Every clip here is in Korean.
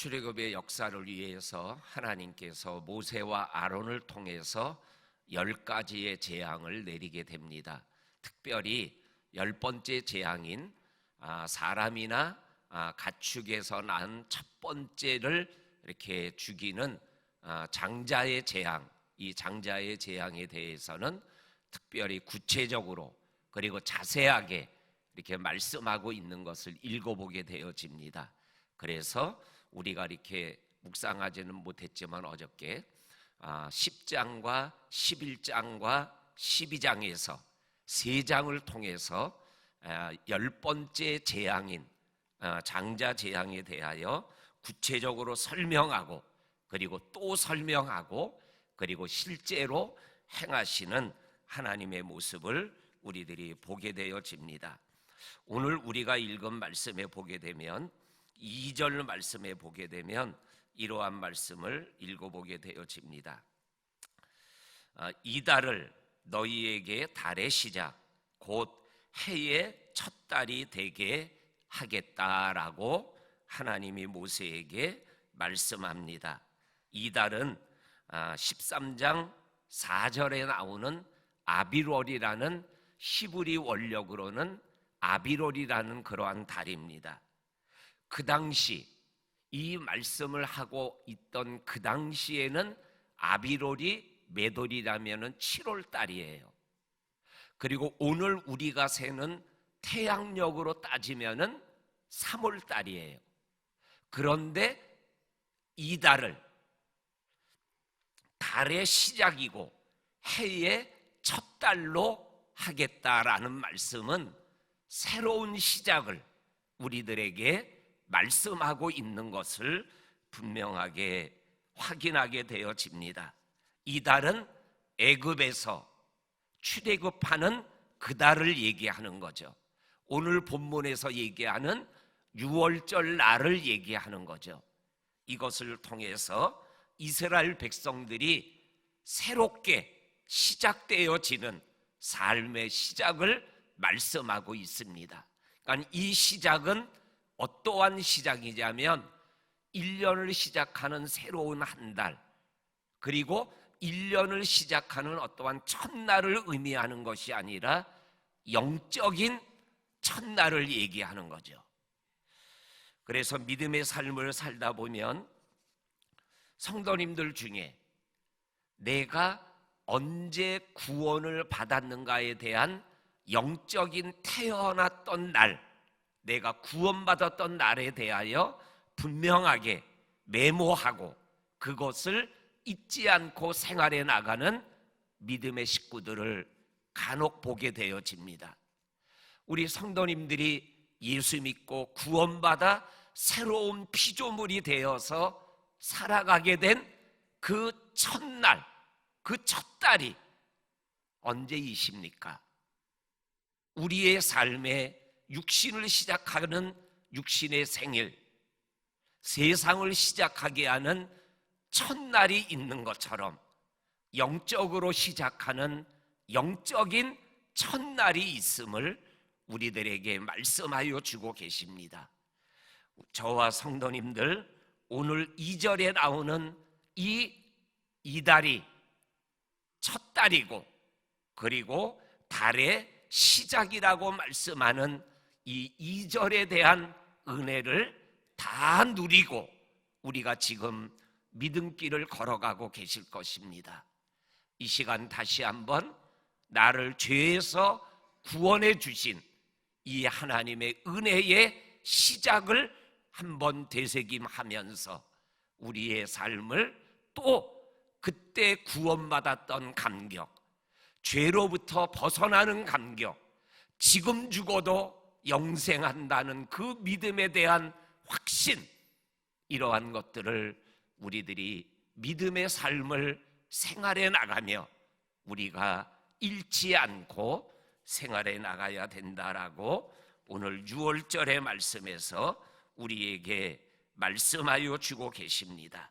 출애굽의 역사를 위해서 하나님께서 모세와 아론을 통해서 10가지의 재앙을 내리게 됩니다. 특별히 10번째 재앙인 사람이나 가축에서 난 첫 번째를 이렇게 죽이는 장자의 재앙, 이 장자의 재앙에 대해서는 특별히 구체적으로 그리고 자세하게 이렇게 말씀하고 있는 것을 읽어보게 되어집니다. 그래서 우리가 이렇게 묵상하지는 못했지만 어저께 10장과 11장과 12장에서 3장을 통해서 10번째 재앙인 장자 재앙에 대하여 구체적으로 설명하고 그리고 또 설명하고 그리고 실제로 행하시는 하나님의 모습을 우리들이 보게 되어집니다. 오늘 우리가 읽은 말씀에 보게 되면 2절 말씀에 보게 되면 이러한 말씀을 읽어보게 되어집니다. 이달을 너희에게 달의 시작 곧 해의 첫 달이 되게 하겠다라고 하나님이 모세에게 말씀합니다. 이달은 13장 4절에 나오는 아비롤이라는 히브리 원력으로는 아비롤이라는 그러한 달입니다. 그 당시 이 말씀을 하고 있던 그 당시에는 아비롤이 몇 월이라면 7월 달이에요. 그리고 오늘 우리가 세는 태양력으로 따지면은 3월 달이에요. 그런데 이 달을 달의 시작이고 해의 첫 달로 하겠다라는 말씀은 새로운 시작을 우리들에게 말씀하고 있는 것을 분명하게 확인하게 되어집니다. 이 달은 애굽에서 출애굽하는 그 달을 얘기하는 거죠. 오늘 본문에서 얘기하는 6월절 날을 얘기하는 거죠. 이것을 통해서 이스라엘 백성들이 새롭게 시작되어지는 삶의 시작을 말씀하고 있습니다. 그러니까 이 시작은 어떠한 시작이냐면 1년을 시작하는 새로운 한 달, 그리고 1년을 시작하는 어떠한 첫날을 의미하는 것이 아니라 영적인 첫날을 얘기하는 거죠. 그래서 믿음의 삶을 살다 보면 성도님들 중에 내가 언제 구원을 받았는가에 대한 영적인 태어났던 날, 내가 구원받았던 날에 대하여 분명하게 메모하고 그것을 잊지 않고 생활해 나가는 믿음의 식구들을 간혹 보게 되어집니다. 우리 성도님들이 예수 믿고 구원받아 새로운 피조물이 되어서 살아가게 된 그 첫날, 그 첫 달이 언제이십니까? 우리의 삶에 육신을 시작하는 육신의 생일, 세상을 시작하게 하는 첫날이 있는 것처럼 영적으로 시작하는 영적인 첫날이 있음을 우리들에게 말씀하여 주고 계십니다. 저와 성도님들, 오늘 2절에 나오는 이 달이 첫 달이고 그리고 달의 시작이라고 말씀하는 이 2절에 대한 은혜를 다 누리고 우리가 지금 믿음길을 걸어가고 계실 것입니다. 이 시간 다시 한번 나를 죄에서 구원해 주신 이 하나님의 은혜의 시작을 한번 되새김하면서 우리의 삶을 또 그때 구원받았던 감격, 죄로부터 벗어나는 감격, 지금 죽어도 영생한다는 그 믿음에 대한 확신, 이러한 것들을 우리들이 믿음의 삶을 생활해 나가며 우리가 잃지 않고 생활해 나가야 된다라고 오늘 6월절의 말씀에서 우리에게 말씀하여 주고 계십니다.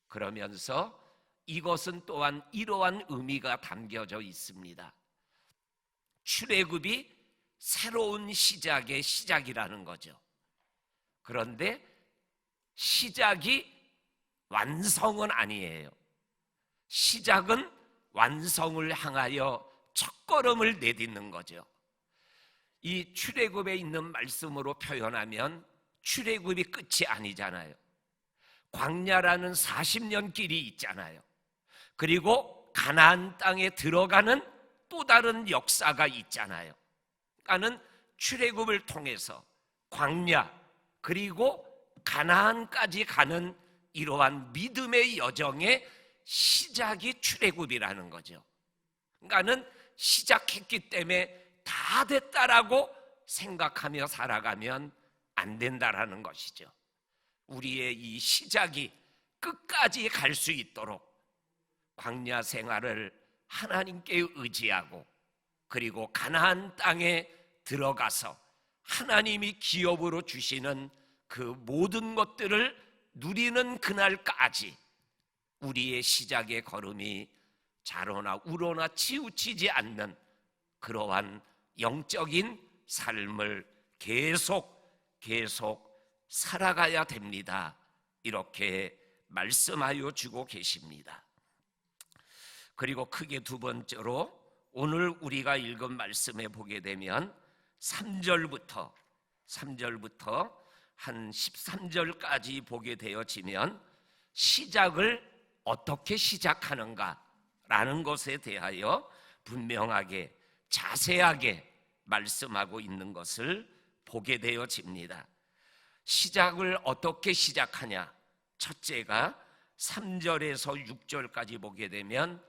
그러면서 이것은 또한 이러한 의미가 담겨져 있습니다. 출애굽이 새로운 시작의 시작이라는 거죠. 그런데 시작이 완성은 아니에요. 시작은 완성을 향하여 첫걸음을 내딛는 거죠. 이 출애굽에 있는 말씀으로 표현하면 출애굽이 끝이 아니잖아요. 광야라는 40년 길이 있잖아요. 그리고 가나안 땅에 들어가는 또 다른 역사가 있잖아요. 그러니까는 출애굽을 통해서 광야 그리고 가나안까지 가는 이러한 믿음의 여정의 시작이 출애굽이라는 거죠. 그러니까는 시작했기 때문에 다 됐다라고 생각하며 살아가면 안 된다라는 것이죠. 우리의 이 시작이 끝까지 갈 수 있도록 광야 생활을 하나님께 의지하고 그리고 가나안 땅에 들어가서 하나님이 기업으로 주시는 그 모든 것들을 누리는 그날까지 우리의 시작의 걸음이 자로나 우로나 치우치지 않는 그러한 영적인 삶을 계속 살아가야 됩니다. 이렇게 말씀하여 주고 계십니다. 그리고 크게 두 번째로 오늘 우리가 읽은 말씀에 보게 되면 3절부터 한 13절까지 보게 되어지면 시작을 어떻게 시작하는가라는 것에 대하여 분명하게 자세하게 말씀하고 있는 것을 보게 되어집니다. 시작을 어떻게 시작하냐? 첫째가 3절에서 6절까지 보게 되면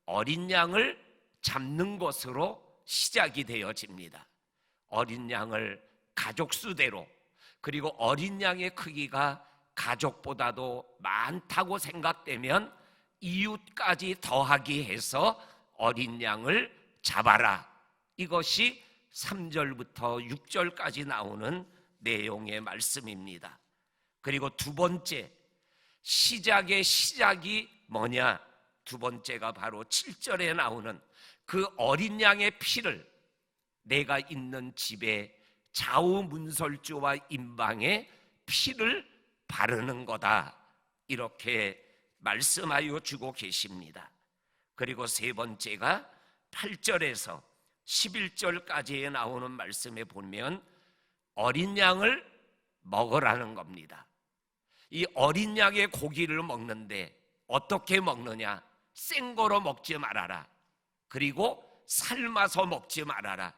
어린 양을 잡는 것으로 시작이 되어집니다. 어린 양을 가족 수대로, 그리고 어린 양의 크기가 가족보다도 많다고 생각되면 이웃까지 더하기 해서 어린 양을 잡아라. 이것이 3절부터 6절까지 나오는 내용의 말씀입니다. 그리고 두 번째, 시작의 시작이 뭐냐? 두 번째가 바로 7절에 나오는 그 어린 양의 피를 내가 있는 집에 좌우 문설주와 임방에 피를 바르는 거다. 이렇게 말씀하여 주고 계십니다. 그리고 세 번째가 8절에서 11절까지에 나오는 말씀에 보면 어린 양을 먹으라는 겁니다. 이 어린 양의 고기를 먹는데 어떻게 먹느냐? 생거로 먹지 말아라. 그리고 삶아서 먹지 말아라.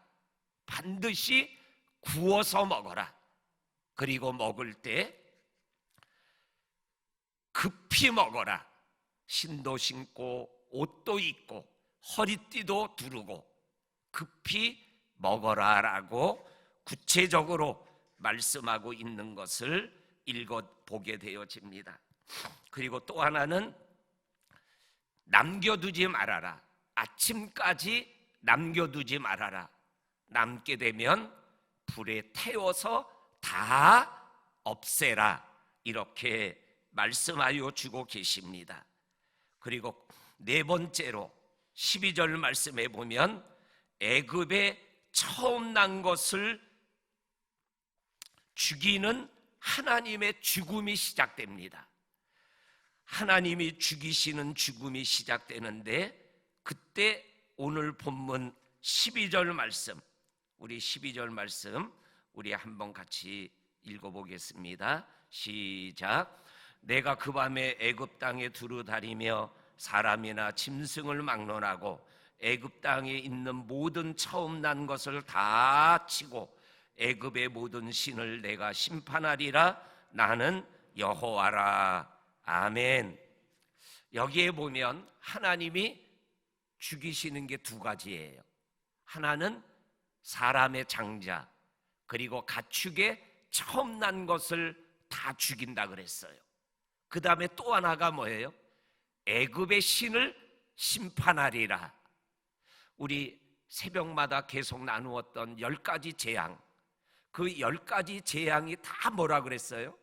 반드시 구워서 먹어라. 그리고 먹을 때 급히 먹어라. 신도 신고 옷도 입고 허리띠도 두르고 급히 먹어라라고 구체적으로 말씀하고 있는 것을 읽어보게 되어집니다. 그리고 또 하나는 남겨두지 말아라. 아침까지 남겨두지 말아라. 남게 되면 불에 태워서 다 없애라. 이렇게 말씀하여 주고 계십니다. 그리고 네 번째로 12절 말씀에 보면 애굽에 처음 난 것을 죽이는 하나님의 죽음이 시작됩니다. 하나님이 죽이시는 죽음이 시작되는데 그때 오늘 본문 12절 말씀, 우리 12절 말씀 우리 한번 같이 읽어보겠습니다. 시작. 내가 그 밤에 애굽 땅에 두루 다니며 사람이나 짐승을 막론하고 애굽 땅에 있는 모든 처음 난 것을 다 치고 애굽의 모든 신을 내가 심판하리라. 나는 여호와라. 아멘. 여기에 보면 하나님이 죽이시는 게 두 가지예요. 하나는 사람의 장자, 그리고 가축의 처음 난 것을 다 죽인다 그랬어요. 그 다음에 또 하나가 뭐예요? 애굽의 신을 심판하리라. 우리 새벽마다 계속 나누었던 10가지 재앙, 그 10가지 재앙이 다 뭐라 그랬어요?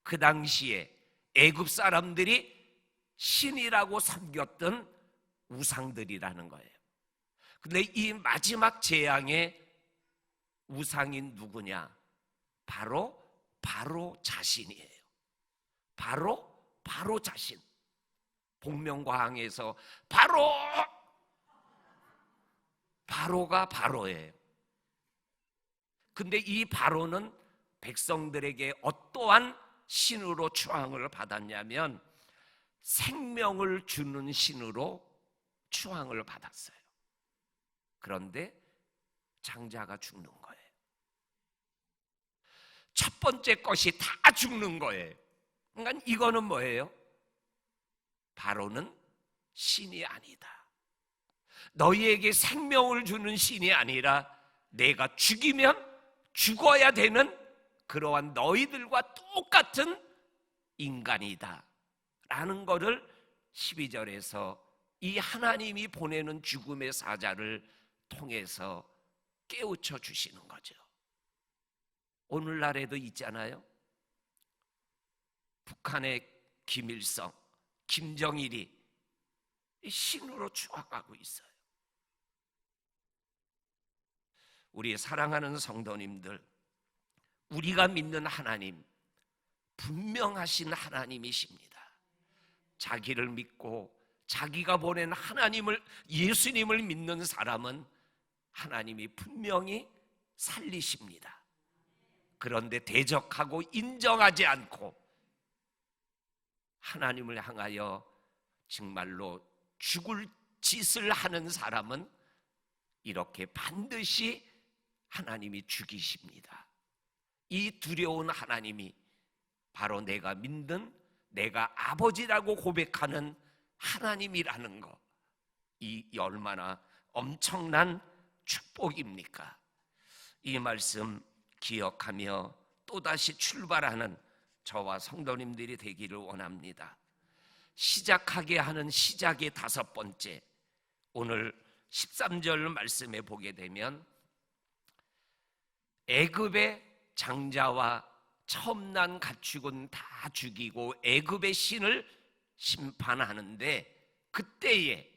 그 당시에 애굽 사람들이 신이라고 섬겼던 우상들이라는 거예요. 근데 이 마지막 재앙의 우상인 누구냐? 바로 자신이에요. 바로 자신. 복면가왕에서 바로가 바로예요. 근데 이 바로는 백성들에게 어떠한 신으로 추앙을 받았냐면 생명을 주는 신으로 추앙을 받았어요. 그런데 장자가 죽는 거예요. 첫 번째 것이 다 죽는 거예요. 그러니까 이거는 뭐예요? 바로는 신이 아니다. 너희에게 생명을 주는 신이 아니라 내가 죽이면 죽어야 되는 그러한 너희들과 똑같은 인간이다 라는 것을 12절에서 이 하나님이 보내는 죽음의 사자를 통해서 깨우쳐 주시는 거죠. 오늘날에도 있잖아요. 북한의 김일성, 김정일이 신으로 추앙하고 있어요. 우리 사랑하는 성도님들, 우리가 믿는 하나님 분명하신 하나님이십니다. 자기를 믿고 자기가 보낸 하나님을, 예수님을 믿는 사람은 하나님이 분명히 살리십니다. 그런데 대적하고 인정하지 않고 하나님을 향하여 정말로 죽을 짓을 하는 사람은 이렇게 반드시 하나님이 죽이십니다. 이 두려운 하나님이 바로 내가 믿는, 내가 아버지라고 고백하는 하나님이라는 것, 이 얼마나 엄청난 축복입니까? 이 말씀 기억하며 또다시 출발하는 저와 성도님들이 되기를 원합니다. 시작하게 하는 시작의 다섯 번째, 오늘 13절 말씀에 보게 되면 애굽의 장자와 처음 난 가축은 다 죽이고 애굽의 신을 심판하는데 그때에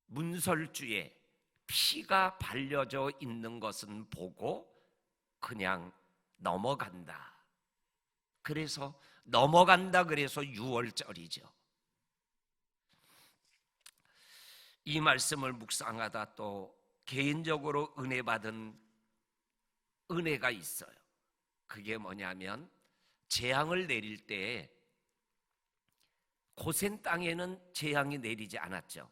문설주에 피가 발려져 있는 것은 보고 그냥 넘어간다. 그래서 넘어간다. 그래서 6월절이죠. 이 말씀을 묵상하다 또 개인적으로 은혜 받은 은혜가 있어요. 그게 뭐냐면 재앙을 내릴 때 고센 땅에는 재앙이 내리지 않았죠.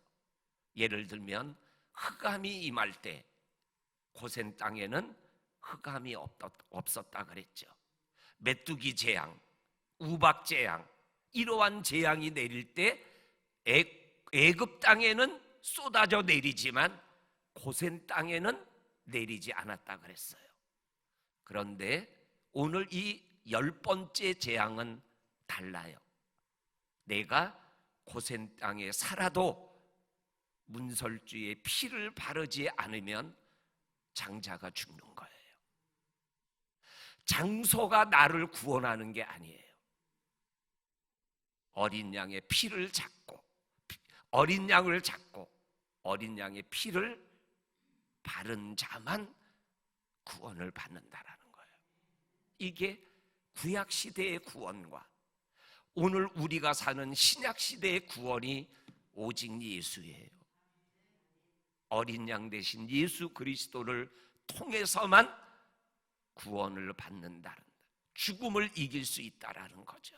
예를 들면 흑암이 임할 때 고센 땅에는 흑암이 없었다 그랬죠. 메뚜기 재앙, 우박 재앙, 이러한 재앙이 내릴 때 애굽 땅에는 쏟아져 내리지만 고센 땅에는 내리지 않았다 그랬어요. 그런데 오늘 이 10번째 재앙은 달라요. 내가 고센 땅에 살아도 문설주에 피를 바르지 않으면 장자가 죽는 거예요. 장소가 나를 구원하는 게 아니에요. 어린 양의 피를 잡고 어린 양을 잡고 어린 양의 피를 바른 자만 구원을 받는다라는 거예요. 이게 구약 시대의 구원과 오늘 우리가 사는 신약 시대의 구원이 오직 예수예요. 어린 양 대신 예수 그리스도를 통해서만 구원을 받는다는, 죽음을 이길 수 있다라는 거죠.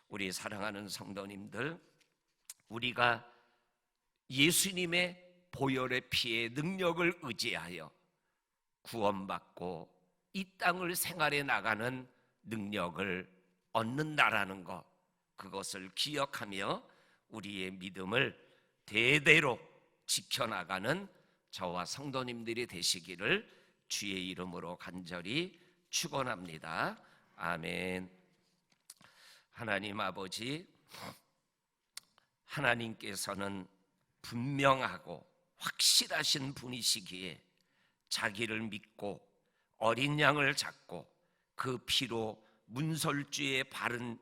우리 사랑하는 성도님들, 우리가 예수님의 보혈의 피의 능력을 의지하여 구원받고 이 땅을 생활해 나가는 능력을 얻는다라는 것, 그것을 기억하며 우리의 믿음을 대대로 지켜나가는 저와 성도님들이 되시기를 주의 이름으로 간절히 축원합니다. 아멘. 하나님 아버지, 하나님께서는 분명하고 확실하신 분이시기에 자기를 믿고 어린 양을 잡고 그 피로 문설주에 바른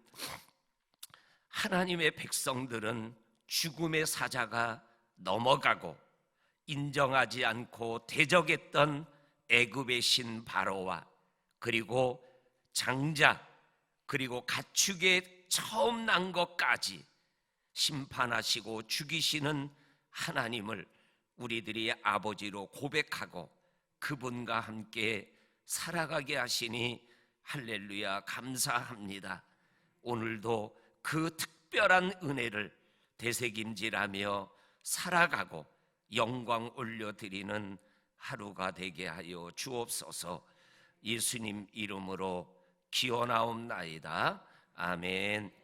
하나님의 백성들은 죽음의 사자가 넘어가고 인정하지 않고 대적했던 애굽의 신 바로와 그리고 장자 그리고 가축의 처음 난 것까지 심판하시고 죽이시는 하나님을 우리들이 아버지로 고백하고 그분과 함께 살아가게 하시니 할렐루야 감사합니다. 오늘도 그 특별한 은혜를 되새김질하며 살아가고 영광 올려드리는 하루가 되게 하여 주옵소서. 예수님 이름으로 기원하옵나이다. 아멘.